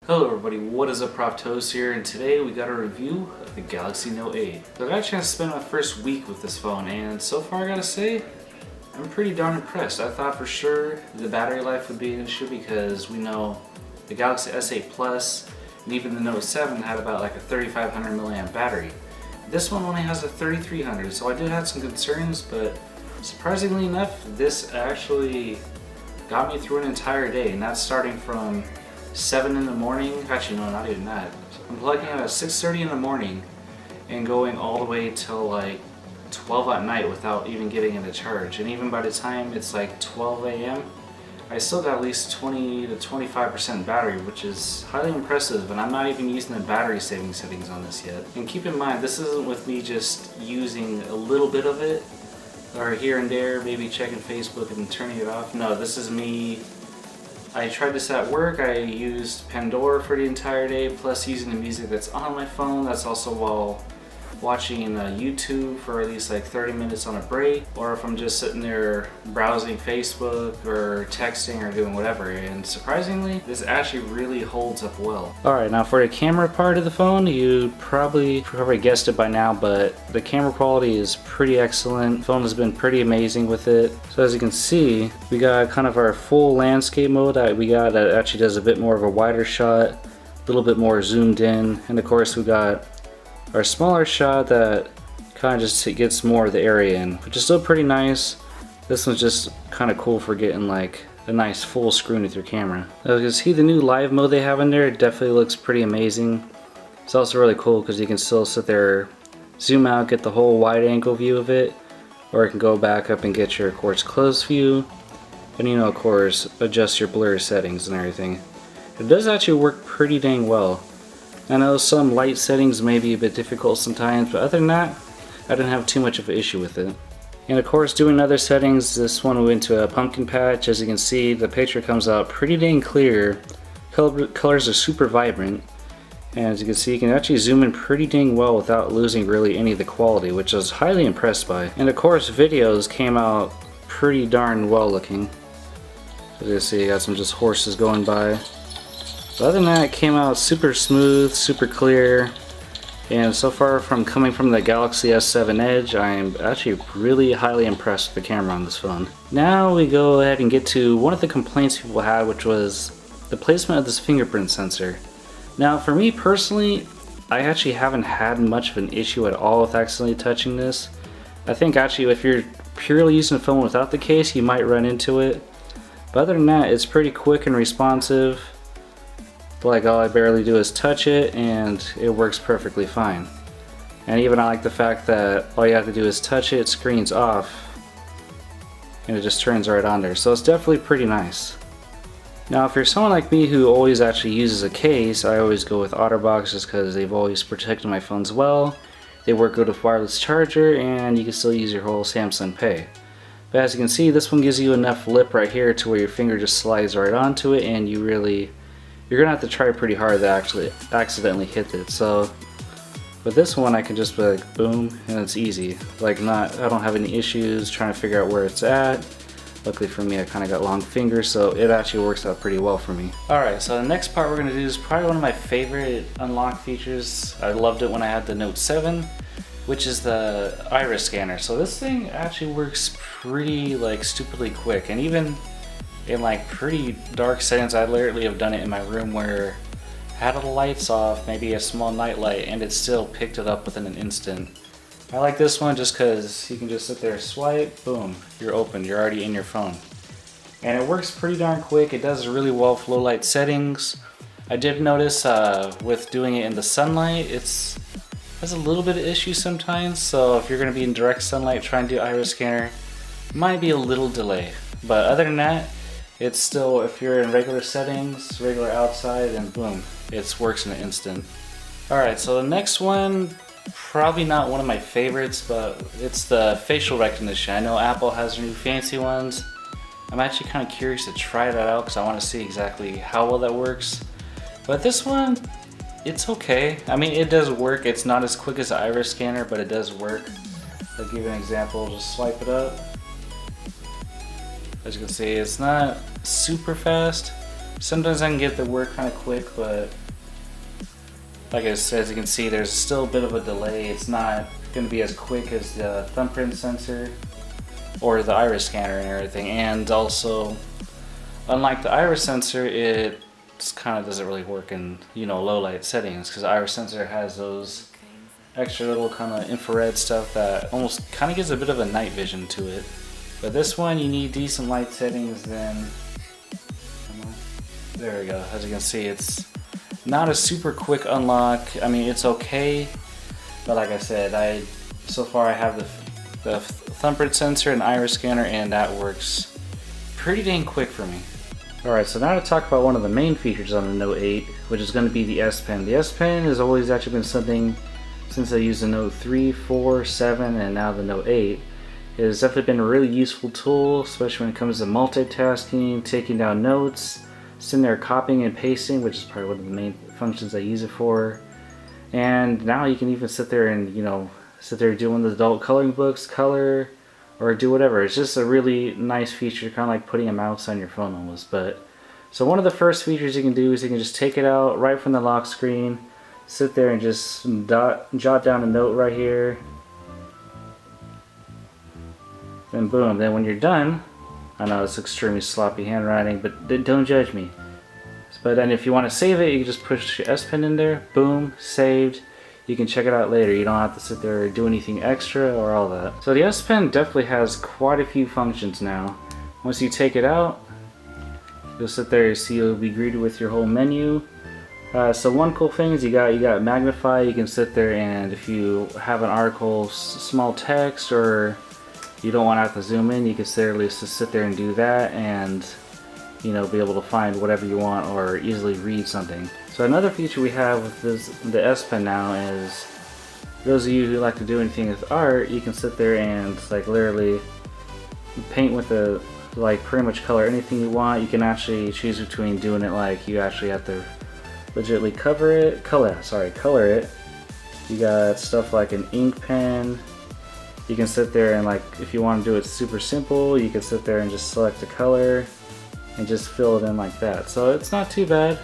Hello everybody, what is up? Prof here, and today we got a review of the Galaxy Note 8. So I got a chance to spend my first week with this phone, and so far I gotta say, I'm pretty darn impressed. I thought for sure the battery life would be an issue because we know the Galaxy S8 Plus and even the Note 7 had about like a 3500 milliamp battery. This one only has a 3300, so I did have some concerns, but surprisingly enough, this actually got me through an entire day, and that's starting from 7 in the morning, actually no, not even that. I'm plugging in at 6:30 in the morning and going all the way till like 12 at night without even getting it a charge. And even by the time it's like 12 a.m., I still got at least 20 to 25% battery, which is highly impressive, and I'm not even using the battery saving settings on this yet. And keep in mind, this isn't with me just using a little bit of it, or here and there, maybe checking Facebook and turning it off. No, this is me. I tried this at work. I used Pandora for the entire day, plus using the music that's on my phone. That's also while watching YouTube for at least like 30 minutes on a break, or if I'm just sitting there browsing Facebook or texting or doing whatever. And surprisingly, this actually really holds up well. Alright, now for the camera part of the phone, you probably guessed it by now, but the camera quality is pretty excellent. The phone has been pretty amazing with it. So as you can see, we got kind of our full landscape mode that we got that actually does a bit more of a wider shot, a little bit more zoomed in, and of course we got our smaller shot that kind of just gets more of the area in, which is still pretty nice. This one's just kind of cool for getting like a nice full screen with your camera. As you can see, the new live mode they have in there, it definitely looks pretty amazing. It's also really cool because you can still sit there, zoom out, get the whole wide angle view of it, or you can go back up and get your, of course, close view, and of course, adjust your blur settings and everything. It does actually work pretty dang well. I know some light settings may be a bit difficult sometimes, but other than that, I didn't have too much of an issue with it. And of course, doing other settings, this one went to a pumpkin patch. As you can see, the picture comes out pretty dang clear. Colors are super vibrant. And as you can see, you can actually zoom in pretty dang well without losing really any of the quality, which I was highly impressed by. And of course, videos came out pretty darn well looking. As you can see, you got some just horses going by. But other than that, it came out super smooth, super clear, and so far from coming from the Galaxy S7 Edge, I am actually really highly impressed with the camera on this phone. Now we go ahead and get to one of the complaints people had, which was the placement of this fingerprint sensor. Now for me personally, I actually haven't had much of an issue at all with accidentally touching this. I think actually if you're purely using a phone without the case, you might run into it. But other than that, it's pretty quick and responsive. Like all I barely do is touch it and it works perfectly fine. And even I like the fact that all you have to do is touch it, screen's off, and it just turns right on there. So it's definitely pretty nice. Now if you're someone like me who always actually uses a case, I always go with OtterBox just because they've always protected my phones well. They work good with wireless charger, and you can still use your whole Samsung Pay. But as you can see, this one gives you enough lip right here to where your finger just slides right onto it, and you're gonna have to try pretty hard to actually accidentally hit it. So with this one, I can just be like boom, and it's easy. Like I don't have any issues trying to figure out where it's at. Luckily for me, I kind of got long fingers, so it actually works out pretty well for me. Alright, so the next part we're gonna do is probably one of my favorite unlock features. I loved it when I had the Note 7, which is the iris scanner. So this thing actually works pretty like stupidly quick, and even in like pretty dark settings, I literally have done it in my room where I had all the lights off, maybe a small night light, and it still picked it up within an instant. I like this one just because you can just sit there, swipe, boom, you're open, you're already in your phone. And it works pretty darn quick. It does really well with low light settings. I did notice with doing it in the sunlight, it has a little bit of issue sometimes, so if you're going to be in direct sunlight trying to do iris scanner, might be a little delay. But other than that, it's still, if you're in regular settings, regular outside, and boom, it works in an instant. Alright, so the next one, probably not one of my favorites, but it's the facial recognition. I know Apple has new fancy ones. I'm actually kind of curious to try that out because I want to see exactly how well that works. But this one, it's okay. I mean, it does work. It's not as quick as the iris scanner, but it does work. I'll give you an example. Just swipe it up. As you can see, it's not super fast, Sometimes I can get the work kind of quick, but like I said, as you can see, there's still a bit of a delay. It's not going to be as quick as the thumbprint sensor or the iris scanner and everything. And also, unlike the iris sensor, it kind of doesn't really work in, you know, low light settings, because the iris sensor has those extra little kind of infrared stuff that almost kind of gives a bit of a night vision to it. But this one, you need decent light settings. Then there we go. As you can see, it's not a super quick unlock. I mean, it's okay, but like I said, so far I have the thumbprint sensor and iris scanner, and that works pretty dang quick for me. Alright, so now to talk about one of the main features on the Note 8, which is going to be the S Pen. The S Pen has always actually been something, since I used the Note 3, 4, 7, and now the Note 8. It has definitely been a really useful tool, especially when it comes to multitasking, taking down notes, sitting there copying and pasting, which is probably one of the main functions I use it for. And now you can even sit there and, you know, sit there doing the adult coloring books, color, or do whatever. It's just a really nice feature, kind of like putting a mouse on your phone almost. But so one of the first features you can do is you can just take it out right from the lock screen, sit there and just jot down a note right here, and boom. Then when you're done, I know it's extremely sloppy handwriting, but don't judge me. But then if you want to save it, you can just push your S Pen in there, boom, saved. You can check it out later. You don't have to sit there and do anything extra or all that. So the S Pen definitely has quite a few functions now. Once you take it out, you'll sit there and see you'll be greeted with your whole menu. So one cool thing is you got magnify. You can sit there, and if you have an article, small text, or you don't want to have to zoom in, you can just sit there and do that, and you know, be able to find whatever you want or easily read something. So another feature we have with the S Pen now is, those of you who like to do anything with art, you can sit there and like literally paint with the, like, pretty much color anything you want. You can actually choose between doing it like you actually have to legitimately color it. You got stuff like an ink pen. You can sit there and, like, if you want to do it super simple, you can sit there and just select the color and just fill it in like that. So it's not too bad.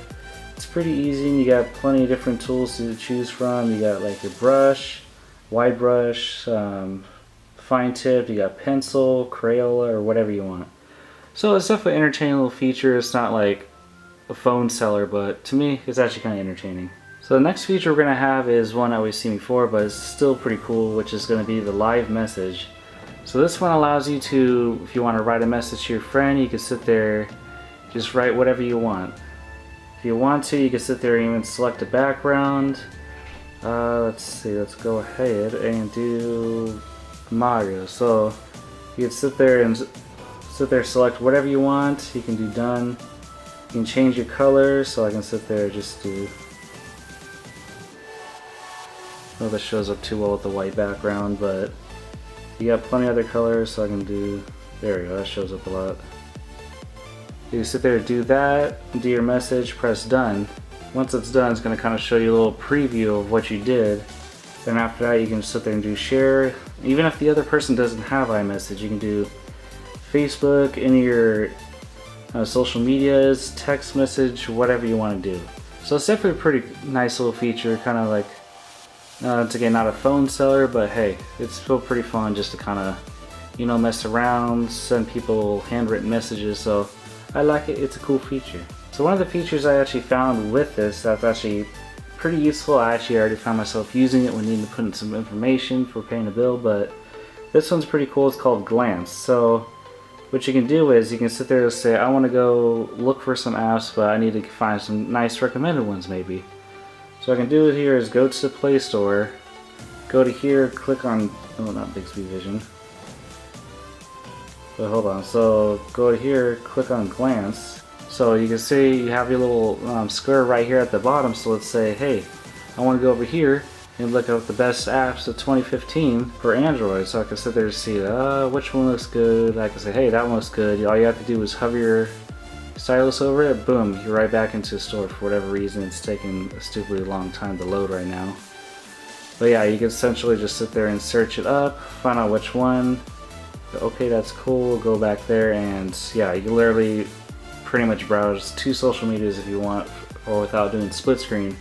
It's pretty easy, and you got plenty of different tools to choose from. You got like your brush, wide brush, fine tip, you got pencil, Crayola, or whatever you want. So it's definitely an entertaining little feature. It's not like a phone seller, but to me, it's actually kind of entertaining. So the next feature we're going to have is one that we've seen before, but it's still pretty cool, which is going to be the live message. So this one allows you to, if you want to write a message to your friend, you can sit there, just write whatever you want. If you want to, you can sit there and even select a background. Let's see, let's go ahead and do Mario. So you can sit there and select whatever you want. You can do done. You can change your colors, so I can sit there and just do, well, that shows up too well with the white background, but you got plenty of other colors, so I can do, there we go, that shows up a lot. You sit there, do that, do your message, press done. Once it's done, it's going to kind of show you a little preview of what you did. Then after that, you can sit there and do share. Even if the other person doesn't have iMessage, you can do Facebook, any of your social medias, text message, whatever you want to do. So it's definitely a pretty nice little feature, kind of like, once again, not a phone seller, but hey, it's still pretty fun just to kind of, you know, mess around, send people handwritten messages. So I like it. It's a cool feature. So one of the features I actually found with this that's actually pretty useful, I actually already found myself using it when needing to put in some information for paying a bill, but this one's pretty cool. It's called Glance. So what you can do is you can sit there and say, I want to go look for some apps, but I need to find some nice recommended ones maybe. So what I can do here is go to the Play Store, go to here, click on, oh, not Bixby Vision. But hold on, so go to here, click on Glance. So you can see you have your little square right here at the bottom. So let's say, hey, I want to go over here and look up the best apps of 2015 for Android. So I can sit there and see which one looks good. I can say, hey, that one looks good. All you have to do is hover your stylus over it, boom, you're right back into the store. For whatever reason, it's taking a stupidly long time to load right now. But yeah, you can essentially just sit there and search it up, find out which one. Okay, that's cool, go back there, and yeah, you can literally pretty much browse 2 social medias if you want, or without doing split screen,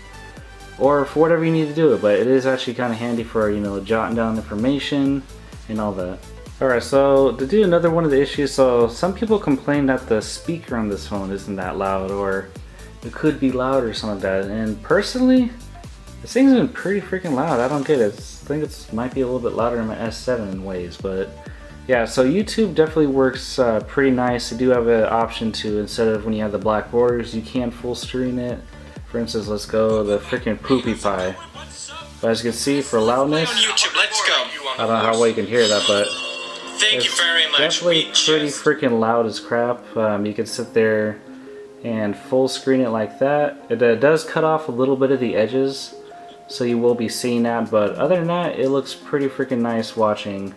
or for whatever you need to do it. But it is actually kind of handy for, you know, jotting down information and all that. Alright, so to do another one of the issues, so some people complain that the speaker on this phone isn't that loud, or it could be loud or something like that. And personally, this thing's been pretty freaking loud. I don't get it. I think it might be a little bit louder in my S7 in ways, but yeah, so YouTube definitely works pretty nice. They do have an option to, instead of when you have the black borders, you can full screen it. For instance, let's go the freaking poopy pie. But as you can see, for loudness, YouTube, let's go. I don't know how well you can hear that, but Thank you very much. definitely pretty freaking loud as crap. You can sit there and full screen it like that. It does cut off a little bit of the edges, so you will be seeing that, but other than that, it looks pretty freaking nice watching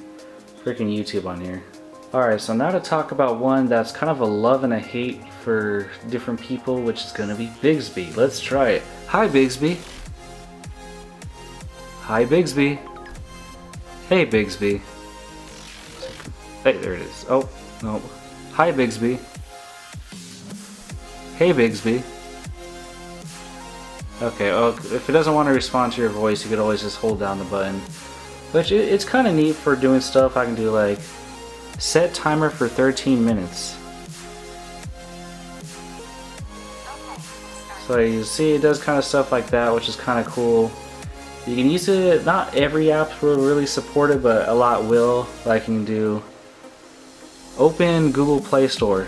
freaking YouTube on here. Alright, so now to talk about one that's kind of a love and a hate for different people, which is gonna be Bixby. Let's try it. Hi Bixby. Hi Bixby. Hey Bixby. Hey, there it is. Oh, no. Hi Bixby. Hey Bixby. Okay, oh, if it doesn't want to respond to your voice, you could always just hold down the button. Which, it's kind of neat for doing stuff. I can do like, set timer for 13 minutes. So you see it does kind of stuff like that, which is kind of cool. You can use it, not every app will really support it, but a lot will. Like you can do, open Google Play Store.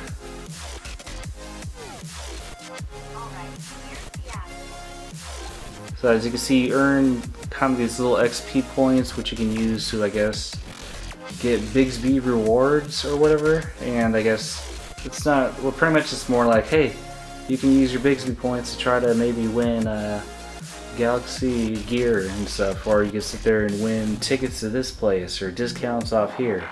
So as you can see, you earn kind of these little XP points, which you can use to, I guess, get Bixby rewards or whatever. And I guess it's not, well, pretty much it's more like, hey, you can use your Bixby points to try to maybe win Galaxy gear and stuff, or you can sit there and win tickets to this place or discounts off here.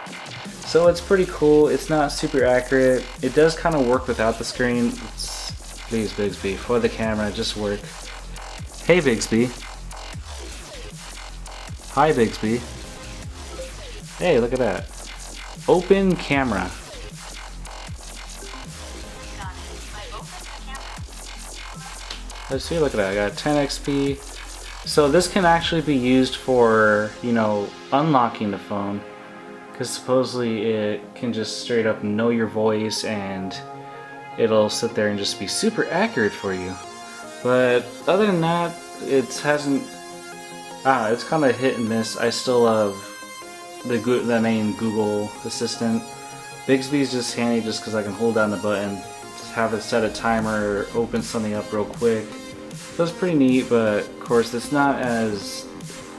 So it's pretty cool. It's not super accurate. It does kind of work without the screen. Please, Bixby, for the camera, just work. Hey Bixby. Hi Bixby. Hey, look at that. Open camera. Let's see, look at that. I got 10 XP. So this can actually be used for, you know, unlocking the phone. Because supposedly it can just straight up know your voice and it'll sit there and just be super accurate for you. But other than that, it hasn't. It's kind of hit and miss. I still love the main Google Assistant. Bixby's just handy just because I can hold down the button, just have it set a timer, or open something up real quick. So it's pretty neat, but of course it's not as.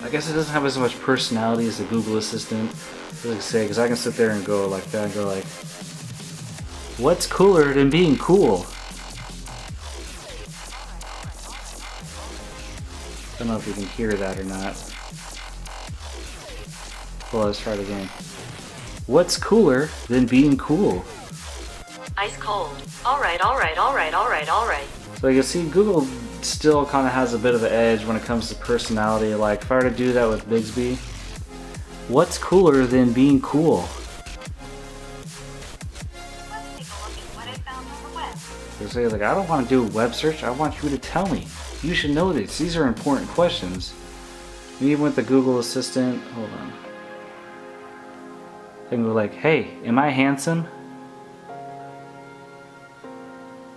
I guess it doesn't have as much personality as the Google Assistant, as I say, because I can sit there and go like that, and go like, "What's cooler than being cool?" I don't know if you can hear that or not. Well, let's try it again. What's cooler than being cool? Ice cold. Alright, alright, alright, alright, alright. So you can see Google still kind of has a bit of an edge when it comes to personality. Like if I were to do that with Bixby, what's cooler than being cool? Let's take a look at what I found on the web. They say like, I don't want to do a web search. I want you to tell me. You should know this. These are important questions. And even with the Google Assistant, hold on. I can go like, hey, am I handsome?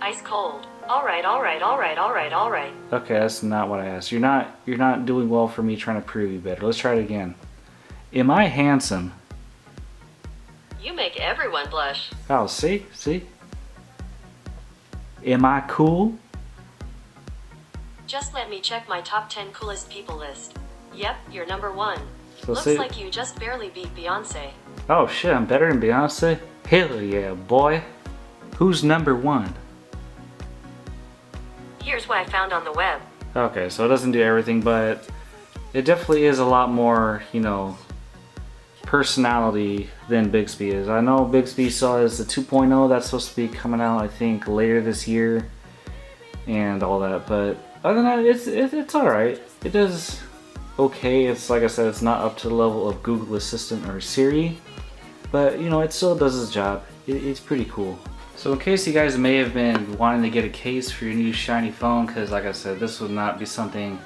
Ice cold. Alright, alright, alright, alright, alright. Okay, that's not what I asked. You're not doing well for me trying to prove you better. Let's try it again. Am I handsome? You make everyone blush. Oh, see? Am I cool? Just let me check my top 10 coolest people list. Yep, you're number 1. So Looks see? like you just barely beat Beyonce. Oh shit, I'm better than Beyonce? Hell yeah, boy. Who's number 1? Here's what I found on the web. Okay, so it doesn't do everything, but it definitely is a lot more, you know, personality than Bixby is. I know Bixby still has the 2.0 that's supposed to be coming out, I think, later this year and all that, but other than that, it's alright. It does okay. It's like I said, it's not up to the level of Google Assistant or Siri, but you know, it still does its job. It's pretty cool. So in case you guys may have been wanting to get a case for your new shiny phone, because like I said, this would not be something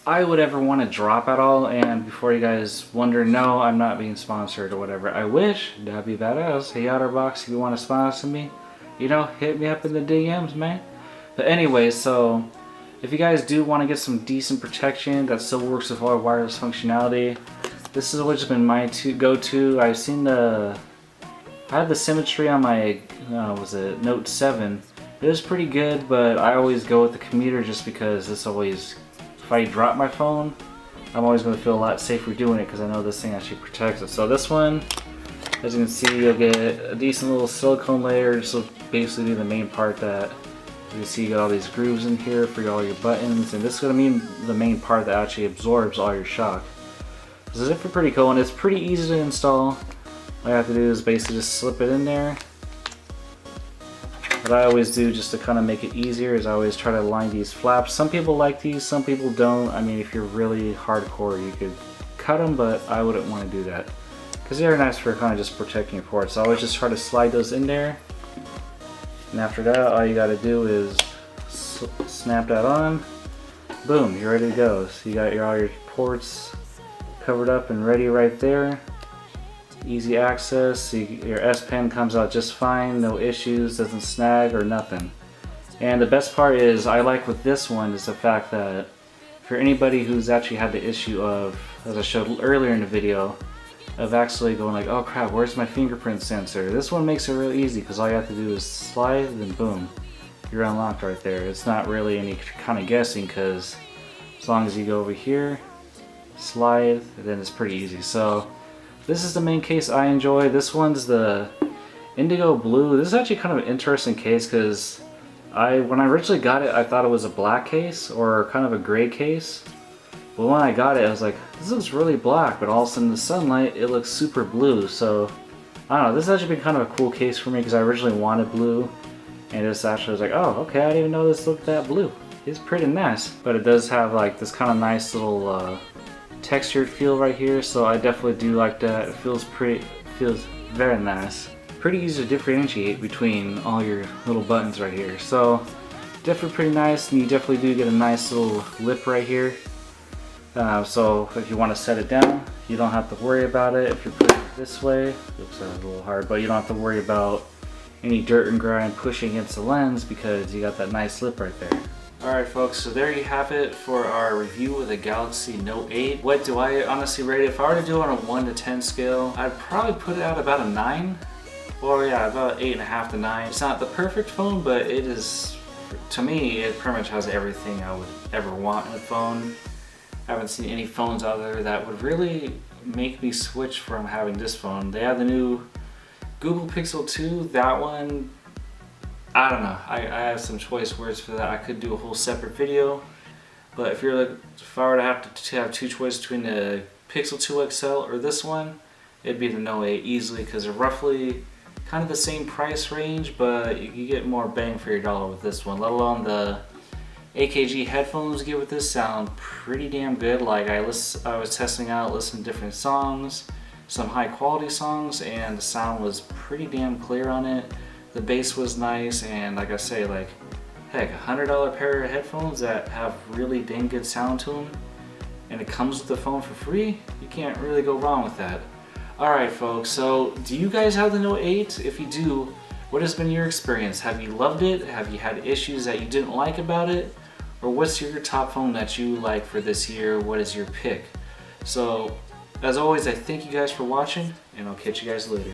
I would ever want to drop at all. And before you guys wonder, no, I'm not being sponsored or whatever. I wish, that'd be badass. Hey Otterbox, if you want to sponsor me, you know, hit me up in the DMs, man. But anyway, so if you guys do want to get some decent protection that still works with all wireless functionality, this is what's been my go-to. I've seen I have the symmetry on my, was it Note 7. It is pretty good, but I always go with the commuter just because this always, if I drop my phone, I'm always going to feel a lot safer doing it because I know this thing actually protects it. So this one, as you can see, you'll get a decent little silicone layer. This will basically be the main part that you can see. You got all these grooves in here for all your buttons, and this is going to be the main part that actually absorbs all your shock. This is pretty cool, and it's pretty easy to install. All I have to do is basically just slip it in there. What I always do just to kind of make it easier is I always try to line these flaps. Some people like these, some people don't. I mean, if you're really hardcore, you could cut them, but I wouldn't want to do that because they're nice for kind of just protecting your ports. So I always just try to slide those in there, and after that, all you got to do is snap that on. Boom, you're ready to go. So you got all your ports covered up and ready right there. Easy access. Your S Pen comes out just fine, no issues, doesn't snag or nothing. And the best part is I like with this one is the fact that for anybody who's actually had the issue of, as I showed earlier in the video, of actually going like, oh crap, where's my fingerprint sensor? This one makes it really easy because all you have to do is slide and then boom, you're unlocked right there. It's not really any kind of guessing because as long as you go over here, slide, then it's pretty easy. So this is the main case I enjoy. This one's the indigo blue. This is actually kind of an interesting case because when I originally got it, I thought it was a black case or kind of a gray case. But when I got it, I was like, this looks really black, but all of a sudden in the sunlight, it looks super blue. So I don't know, this has actually been kind of a cool case for me because I originally wanted blue. And this actually was like, oh, okay, I didn't even know this looked that blue. It's pretty nice. But it does have like this kind of nice little textured feel right here, so I definitely do like that. It feels very nice. Pretty easy to differentiate between all your little buttons right here. So definitely pretty nice, and you definitely do get a nice little lip right here. So if you want to set it down, you don't have to worry about it. If you put it this way, oops, that was a little hard, but you don't have to worry about any dirt and grime pushing against the lens because you got that nice lip right there. Alright folks, so there you have it for our review of the Galaxy Note 8. What do I honestly rate it? If I were to do it on a 1 to 10 scale, I'd probably put it at about a 9. Well yeah, about 8.5 to 9. It's not the perfect phone, but it is, to me, it pretty much has everything I would ever want in a phone. I haven't seen any phones out there that would really make me switch from having this phone. They have the new Google Pixel 2, that one, I don't know. I have some choice words for that. I could do a whole separate video, but if I were to have to have two choices between the Pixel 2 XL or this one, it'd be the Note 8 easily because they're roughly kind of the same price range, but you get more bang for your dollar with this one. Let alone the AKG headphones you get with this sound pretty damn good. Like I was testing out, listening to different songs, some high quality songs, and the sound was pretty damn clear on it. The bass was nice, and like I say, like, heck, $100 pair of headphones that have really dang good sound to them, and it comes with the phone for free, you can't really go wrong with that. Alright folks, so do you guys have the Note 8? If you do, what has been your experience? Have you loved it? Have you had issues that you didn't like about it? Or what's your top phone that you like for this year? What is your pick? So, as always, I thank you guys for watching, and I'll catch you guys later.